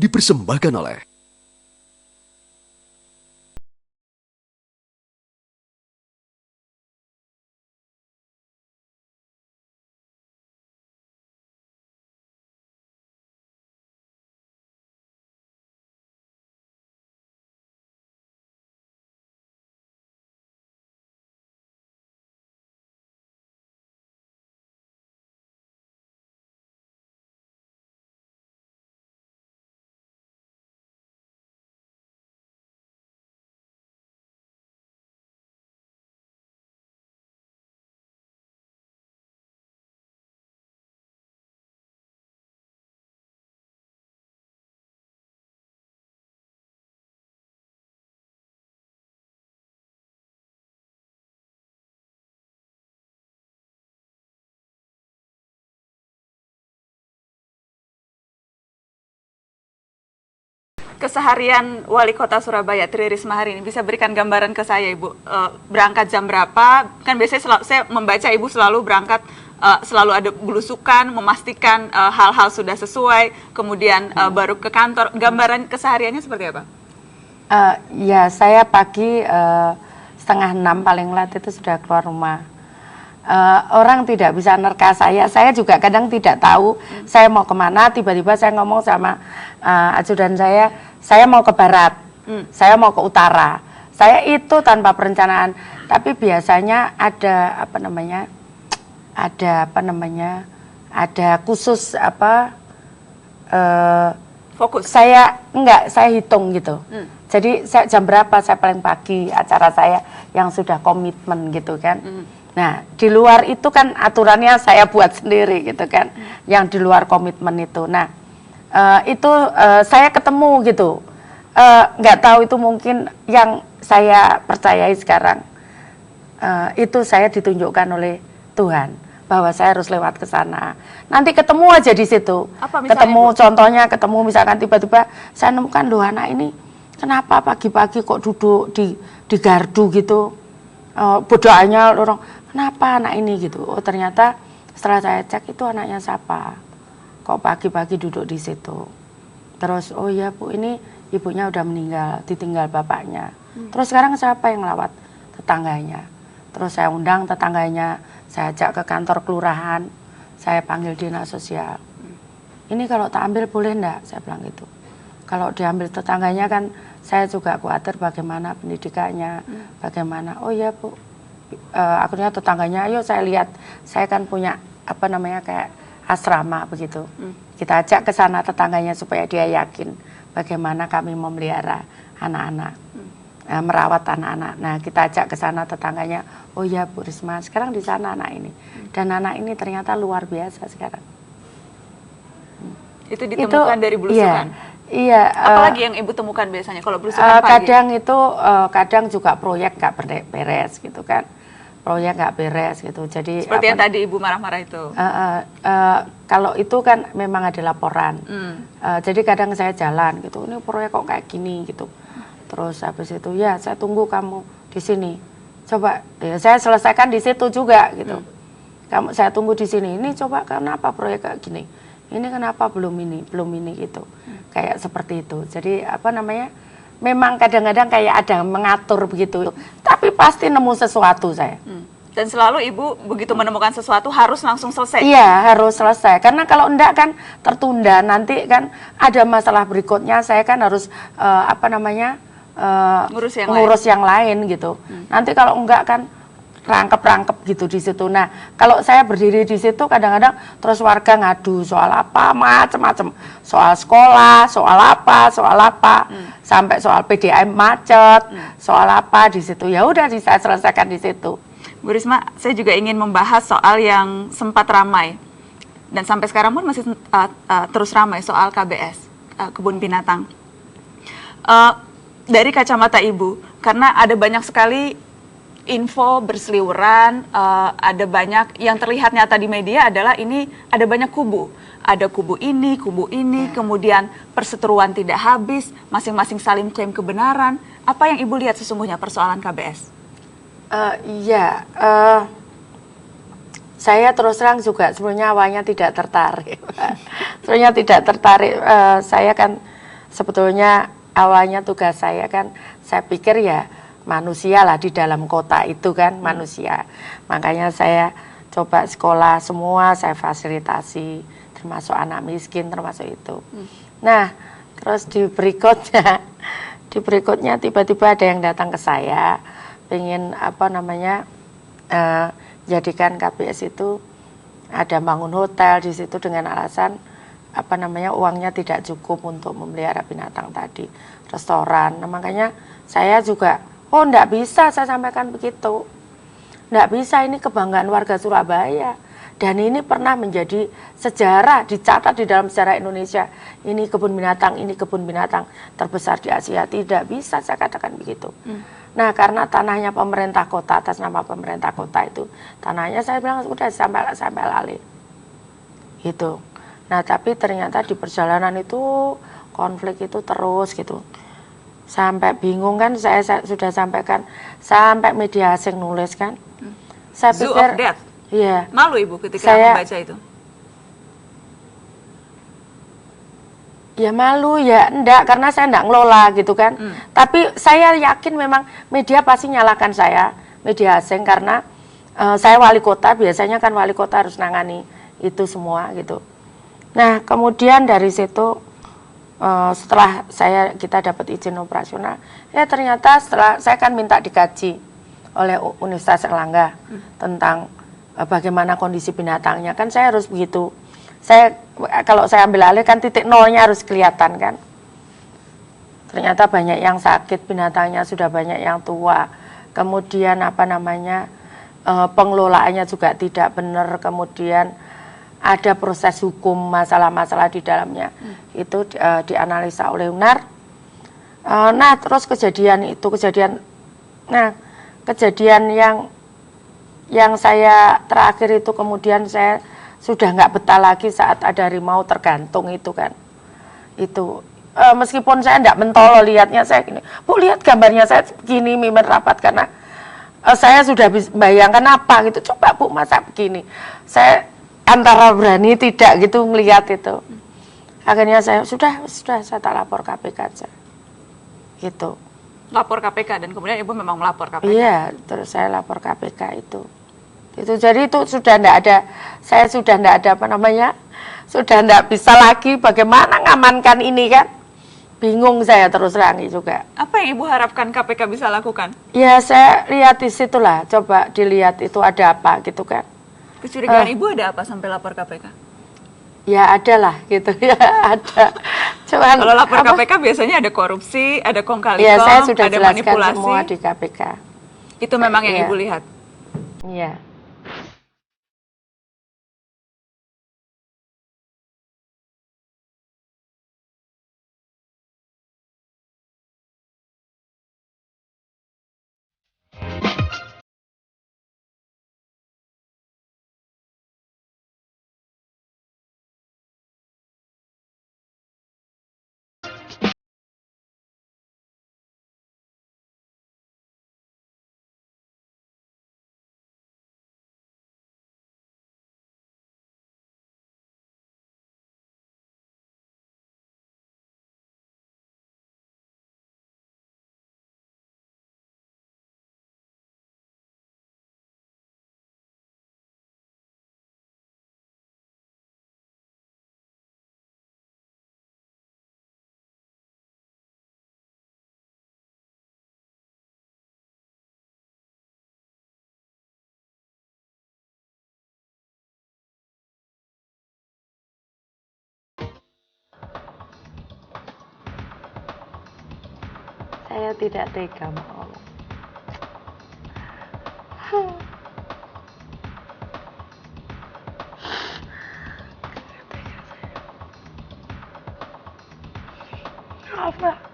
dipersembahkan oleh keseharian Wali Kota Surabaya Tri Risma hari ini, bisa berikan gambaran ke saya, Ibu? Berangkat jam berapa? Kan biasanya saya membaca Ibu selalu berangkat, selalu ada belusukan, memastikan hal-hal sudah sesuai, kemudian baru ke kantor. Gambaran kesehariannya seperti apa? Ya, saya pagi 5:30 paling lat itu sudah keluar rumah. Orang tidak bisa nerka saya juga kadang tidak tahu saya mau kemana. Tiba-tiba saya ngomong sama ajudan saya mau ke barat, saya mau ke utara. Saya itu tanpa perencanaan, tapi biasanya ada ada khusus Fokus. saya hitung gitu. Jadi jam berapa saya paling pagi acara saya yang sudah komitmen gitu kan. Nah, di luar itu kan aturannya saya buat sendiri gitu kan, yang di luar komitmen itu. Nah, itu saya ketemu gitu, nggak tahu itu mungkin yang saya percayai sekarang, itu saya ditunjukkan oleh Tuhan bahwa saya harus lewat ke sana. Nanti ketemu aja di situ. Apa misalnya, ketemu Bu? contohnya, ketemu misalkan tiba-tiba saya nemukan loh anak ini kenapa pagi-pagi kok duduk di gardu gitu. Berdoanya orang, kenapa anak ini gitu. Oh ternyata setelah saya cek itu anaknya siapa, kok pagi-pagi duduk di situ. Terus oh ya Bu, ini ibunya udah meninggal, ditinggal bapaknya. Terus sekarang siapa yang lawat? Tetangganya. Terus saya undang tetangganya, saya ajak ke kantor kelurahan, saya panggil dinas sosial. Ini kalau tak ambil boleh enggak? Saya bilang gitu. Kalau diambil tetangganya kan saya juga khawatir bagaimana pendidikannya, bagaimana. Oh ya Bu, akhirnya tetangganya, ayo saya lihat, saya kan punya kayak asrama begitu. Kita ajak ke sana tetangganya supaya dia yakin bagaimana kami memelihara anak-anak, merawat anak-anak. Nah kita ajak ke sana tetangganya, oh ya Bu Risma, sekarang di sana anak ini, dan anak ini ternyata luar biasa sekarang. Itu ditemukan dari belusukan? Iya. Apalagi yang Ibu temukan biasanya kalau belusukan pagi? Kadang juga proyek nggak beres gitu kan, proyek nggak beres gitu. Jadi seperti yang tadi Ibu marah-marah itu. Kalau itu kan memang ada laporan. Jadi kadang saya jalan gitu, ini proyek kok kayak gini gitu. Terus habis itu ya saya tunggu kamu di sini. Coba ya, saya selesaikan di situ juga gitu. Saya tunggu di sini. Ini coba kenapa proyek kayak gini? Ini kenapa belum ini gitu. Kayak seperti itu. Jadi memang kadang-kadang kayak ada mengatur begitu. Tapi pasti nemu sesuatu saya. Dan selalu Ibu begitu menemukan sesuatu harus langsung selesai? Iya, harus selesai. Karena kalau enggak kan tertunda. Nanti kan ada masalah berikutnya. Saya kan harus ngurus yang lain gitu. Nanti kalau enggak kan rangkep gitu di situ. Nah, kalau saya berdiri di situ kadang-kadang terus warga ngadu soal apa, macam-macam. Soal sekolah, soal apa, sampai soal PDAM macet, soal apa di situ. Ya udah saya selesaikan di situ. Bu Risma, saya juga ingin membahas soal yang sempat ramai dan sampai sekarang pun masih terus ramai soal KBS, kebun binatang. Dari kacamata Ibu, karena ada banyak sekali info berseliweran, ada banyak yang terlihat nyata di media adalah ini ada banyak kubu. Ada kubu ini, kemudian perseteruan tidak habis, masing-masing saling klaim kebenaran. Apa yang Ibu lihat sesungguhnya persoalan KBS? Saya terus terang juga sebenarnya awalnya tidak tertarik. Saya kan sebetulnya awalnya tugas saya kan, saya pikir ya manusia lah di dalam kota itu kan manusia. Makanya saya coba sekolah semua, saya fasilitasi, termasuk anak miskin, termasuk itu. Nah, terus di berikutnya tiba-tiba ada yang datang ke saya, pengen jadikan KBS itu ada bangun hotel di situ dengan alasan uangnya tidak cukup untuk memelihara binatang tadi, restoran. Nah, makanya saya juga, enggak bisa saya sampaikan begitu. Enggak bisa, ini kebanggaan warga Surabaya. Dan ini pernah menjadi sejarah, dicatat di dalam sejarah Indonesia. Ini kebun binatang terbesar di Asia. Tidak bisa saya katakan begitu. Nah, karena tanahnya pemerintah kota, atas nama pemerintah kota itu, tanahnya saya bilang udah sampai alih. Gitu. Nah, tapi ternyata di perjalanan itu konflik itu terus gitu. Sampai bingung kan, saya sudah sampaikan, sampai media asing nulis kan. Saya Zoo pikir, of Death. Iya. Malu Ibu ketika membaca itu? Ya malu ya, enggak, karena saya enggak ngelola gitu kan. Tapi saya yakin memang media pasti nyalakan saya, media asing, karena saya wali kota, biasanya kan wali kota harus nangani itu semua gitu. Nah, kemudian dari situ setelah kita dapat izin operasional, ya ternyata setelah saya kan minta dikaji oleh Universitas Erlangga tentang bagaimana kondisi binatangnya, kan saya harus begitu. Kalau saya ambil alih kan titik nolnya harus kelihatan kan. Ternyata banyak yang sakit binatangnya, sudah banyak yang tua. Kemudian pengelolaannya juga tidak benar. Kemudian ada proses hukum, masalah-masalah di dalamnya. Itu dianalisa oleh UNAR. Nah, terus kejadian yang saya terakhir itu, kemudian saya sudah nggak betah lagi saat ada harimau tergantung itu kan. Itu meskipun saya nggak mentolo lihatnya, saya gini, Bu lihat gambarnya saya begini, mimin rapat, karena saya sudah bayangkan apa gitu. Coba Bu masa begini, saya antara berani tidak gitu ngelihat itu. Akhirnya saya sudah saya tak lapor KPK aja gitu. Lapor KPK, dan kemudian Ibu memang melapor KPK? Iya, terus saya lapor KPK itu. Jadi itu sudah enggak ada, saya sudah enggak ada sudah enggak bisa lagi bagaimana ngamankan ini kan. Bingung saya terus terang juga. Apa yang Ibu harapkan KPK bisa lakukan? Ya saya lihat di situlah, coba dilihat itu ada apa gitu kan. Kecurigaan Ibu ada apa sampai lapor KPK? Ya ada lah gitu ya, ada. Cuman, kalau lapor KPK biasanya ada korupsi, ada kong kali ya, kong, saya sudah ada jelaskan manipulasi. semua di KPK. Itu memang yang Ibu lihat? Iya. Saya tidak tega mau. Maaf, Mbak.